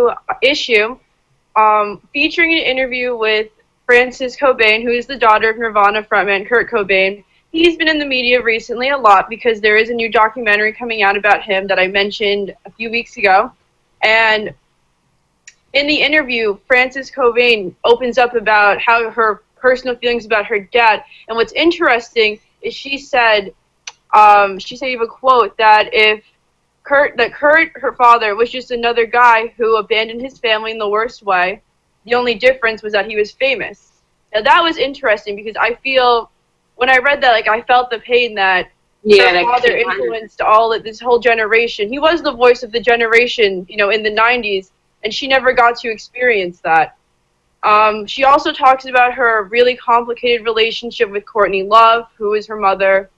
new issue featuring an interview with Frances Cobain, who is the daughter of Nirvana frontman Kurt Cobain. He's been in the media recently a lot because there is a new documentary coming out about him that I mentioned a few weeks ago. And in the interview, Frances Cobain opens up about how her personal feelings about her dad. And what's interesting is she said you have a quote that if Kurt, her father, was just another guy who abandoned his family in the worst way, the only difference was that he was famous. Now that was interesting because I feel, when I read that, like, I felt the pain that her father influenced this whole generation. He was the voice of the generation, in the 90s, and she never got to experience that. She also talks about her really complicated relationship with Courtney Love, who is her mother,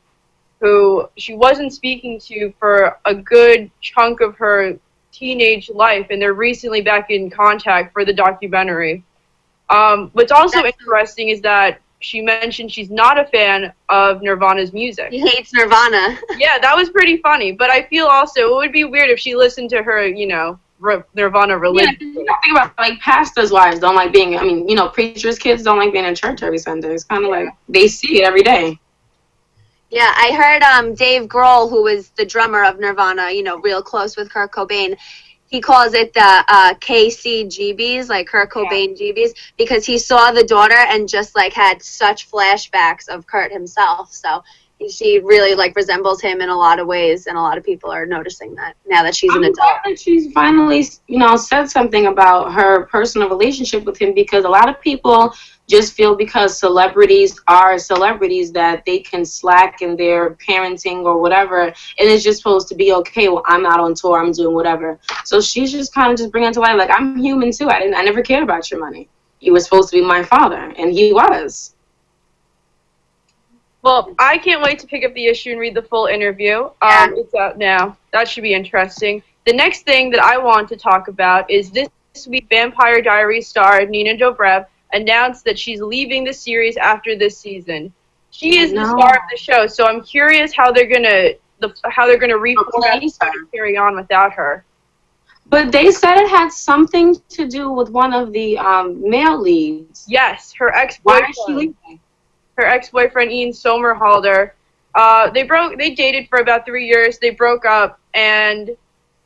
who she wasn't speaking to for a good chunk of her teenage life, and they're recently back in contact for the documentary. What's also interesting is that she mentioned she's not a fan of Nirvana's music. He hates Nirvana. Yeah, that was pretty funny, but I feel also it would be weird if she listened to her, Nirvana religion. Yeah, think about, like, pastors' wives don't like being, preachers' kids don't like being in church every Sunday. It's kind of like they see it every day. Yeah, I heard Dave Grohl, who was the drummer of Nirvana, real close with Kurt Cobain, he calls it the KCGBs, like Kurt Cobain GBs, because he saw the daughter and just, like, had such flashbacks of Kurt himself. So she really, like, resembles him in a lot of ways, and a lot of people are noticing that now that she's an adult. I'm glad that she's finally, said something about her personal relationship with him, because a lot of people just feel because celebrities are celebrities that they can slack in their parenting or whatever, and it's just supposed to be okay. Well, I'm out on tour, I'm doing whatever. So she's just kind of just bringing it to light, like, I'm human too. I never cared about your money. You were supposed to be my father, and he was. Well, I can't wait to pick up the issue and read the full interview. It's out now. That should be interesting. The next thing that I want to talk about is this week Vampire Diaries star Nina Dobrev announced that she's leaving the series after this season. She is the star of the show, so I'm curious how they're gonna reformat and carry on without her. But they said it had something to do with one of the male leads. Yes, her ex-boyfriend. Why is she leaving? Her ex-boyfriend Ian Somerhalder. They dated for about 3 years. They broke up, and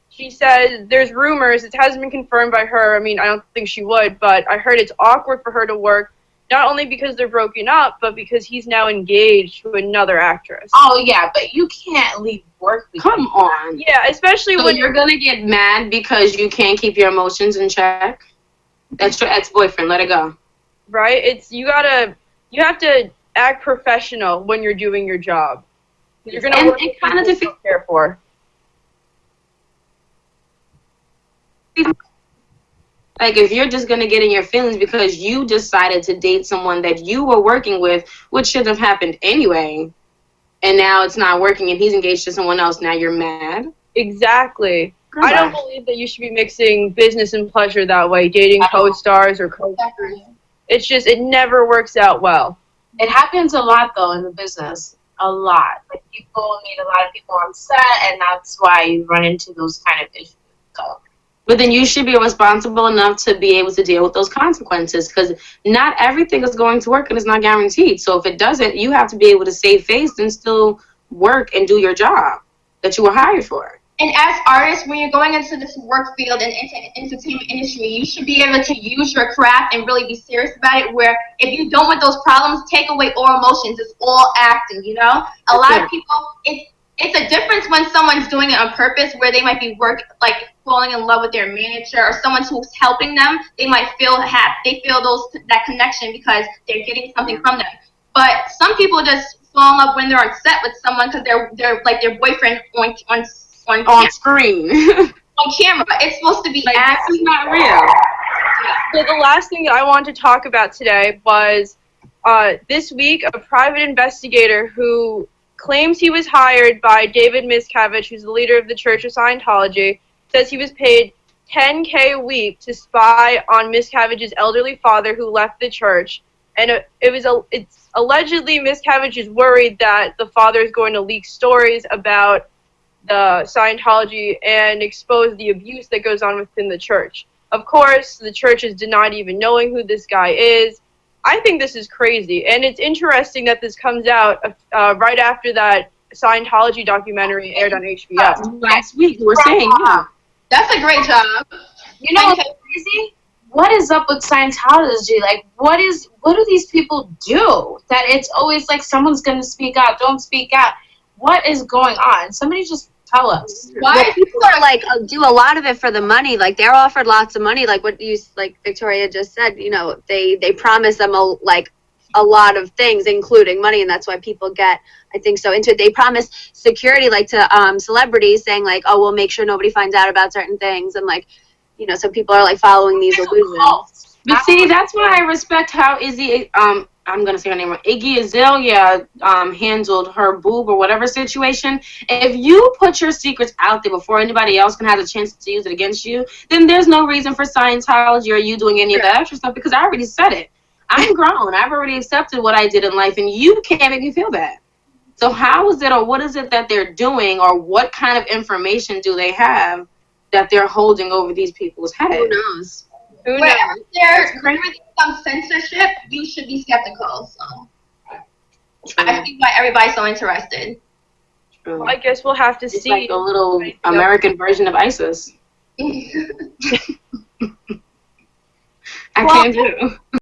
she said there's rumors. It hasn't been confirmed by her. I mean, I don't think she would, but I heard it's awkward for her to work, not only because they're broken up, but because he's now engaged to another actress. Oh, yeah, but you can't leave work. Come on. Yeah, especially when you're going to get mad because you can't keep your emotions in check. That's your ex-boyfriend. Let it go. Right? You have to act professional when you're doing your job. You're going to work with people you care for. Like, if you're just going to get in your feelings because you decided to date someone that you were working with, which should have happened anyway, and now it's not working and he's engaged to someone else, now you're mad? Exactly. Goodbye. I don't believe that you should be mixing business and pleasure that way, dating co-stars or co-stars. It's just, it never works out well. It happens a lot, though, in the business. A lot. Like, people meet a lot of people on set, and that's why you run into those kind of issues. So. But then you should be responsible enough to be able to deal with those consequences, because not everything is going to work and it's not guaranteed. So if it doesn't, you have to be able to save face and still work and do your job that you were hired for. And as artists, when you're going into this work field and into the entertainment industry, you should be able to use your craft and really be serious about it, where if you don't want those problems, take away all emotions. It's all acting, A lot of people, it's a difference when someone's doing it on purpose, where they might be falling in love with their manager or someone who's helping them. They might feel that connection because they're getting something from them. But some people just fall in love when they're on set with someone because they're like their boyfriend on screen. On camera. It's supposed to be acting. This is not real. Yeah. So the last thing that I wanted to talk about today was this week a private investigator who claims he was hired by David Miscavige, who's the leader of the Church of Scientology, says he was paid $10,000 a week to spy on Miscavige's elderly father who left the church. And it's allegedly Miscavige is worried that the father is going to leak stories about the Scientology and expose the abuse that goes on within the church. Of course, the church is denied even knowing who this guy is. I think this is crazy, and it's interesting that this comes out right after that Scientology documentary aired on HBO. Last week, we were saying, yeah. That's a great job. You know what's crazy? What is up with Scientology? Like, what do these people do? That it's always like someone's gonna speak out, don't speak out. What is going on? Somebody just tell us. Why? People are like do a lot of it for the money. Like they're offered lots of money. Like what you like Victoria just said. You know, they promise them a lot of things, including money, and that's why people get, I think, so into it. They promise security, like to celebrities, saying like, oh, we'll make sure nobody finds out about certain things, and like, you know, so people are like following these illusions. But see, that's why I respect how I'm gonna say her name wrong, Iggy Azalea handled her boob or whatever situation. If you put your secrets out there before anybody else can have a chance to use it against you, then there's no reason for Scientology or you doing any of that extra stuff, because I already said it. I'm grown. I've already accepted what I did in life, and you can't make me feel bad. So how is it, or what is it that they're doing, or what kind of information do they have that they're holding over these people's heads? Who knows? Who knows? Wherever there's some censorship, you should be skeptical. So I see why everybody's so interested. True. I guess we'll have to It's see. like a little American version of ISIS. I can't do.